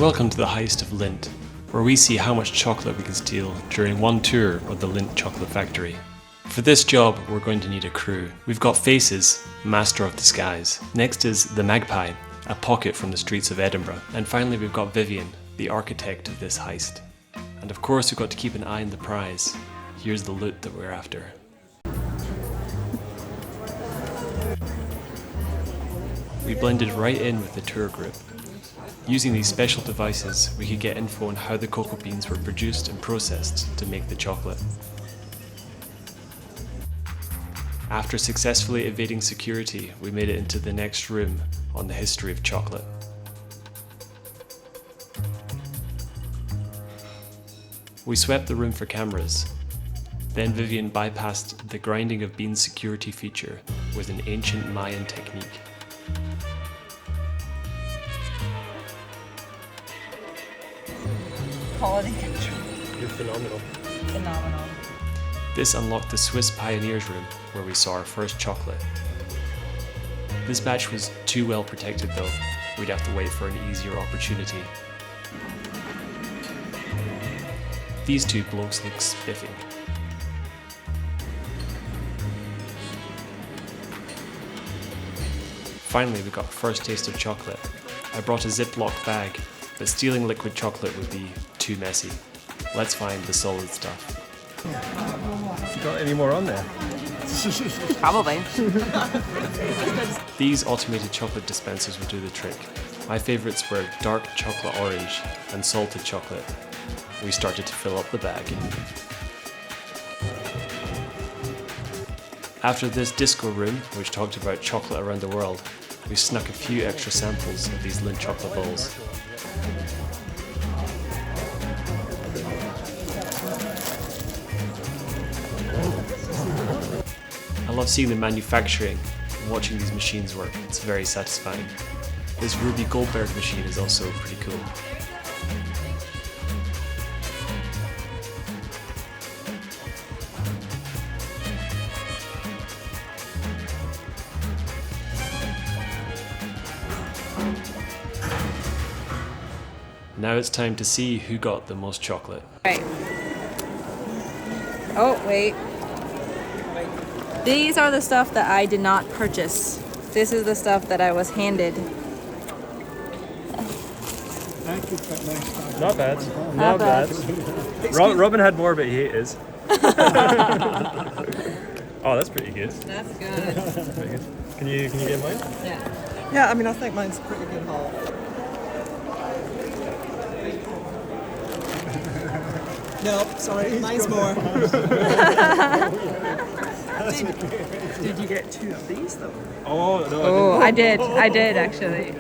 Welcome to the Heist of Lindt, where we see how much chocolate we can steal during one tour of the Lindt chocolate factory. For this job, we're going to need a crew. We've got Faces, master of disguise. Next is the Magpie, a pocket from the streets of Edinburgh. And finally we've got Vivian, the architect of this heist. And of course we've got to keep an eye on the prize. Here's the loot that we're after. We blended right in with the tour group. Using these special devices, we could get info on how the cocoa beans were produced and processed to make the chocolate. After successfully evading security, we made it into the next room on the history of chocolate. We swept the room for cameras. Then Vivian bypassed the grinding of beans security feature with an ancient Mayan technique. Quality control. You're phenomenal. Phenomenal. This unlocked the Swiss Pioneers room, where we saw our first chocolate. This batch was too well protected though. We'd have to wait for an easier opportunity. These two blokes look spiffing. Finally, we got our first taste of chocolate. I brought a Ziploc bag, but stealing liquid chocolate would be too messy. Let's find the solid stuff. You got any more on there? Probably. These automated chocolate dispensers will do the trick. My favourites were dark chocolate orange and salted chocolate. We started to fill up the bag. After this disco room, which talked about chocolate around the world, we snuck a few extra samples of these Lindt chocolate balls. I love seeing the manufacturing and watching these machines work. It's very satisfying. This Ruby Goldberg machine is also pretty cool. Now it's time to see who got the most chocolate. Right. Oh, wait. These are the stuff that I did not purchase. This is the stuff that I was handed. Not bad. Not bad. Robin had more, but he ate his. Oh, that's pretty good. That's good. Pretty good. Can you get mine? Yeah. Yeah, I mean, I think mine's a pretty good haul. Nope, sorry, mine's more. Did you get two of these though? Oh, no. Oh, I did actually.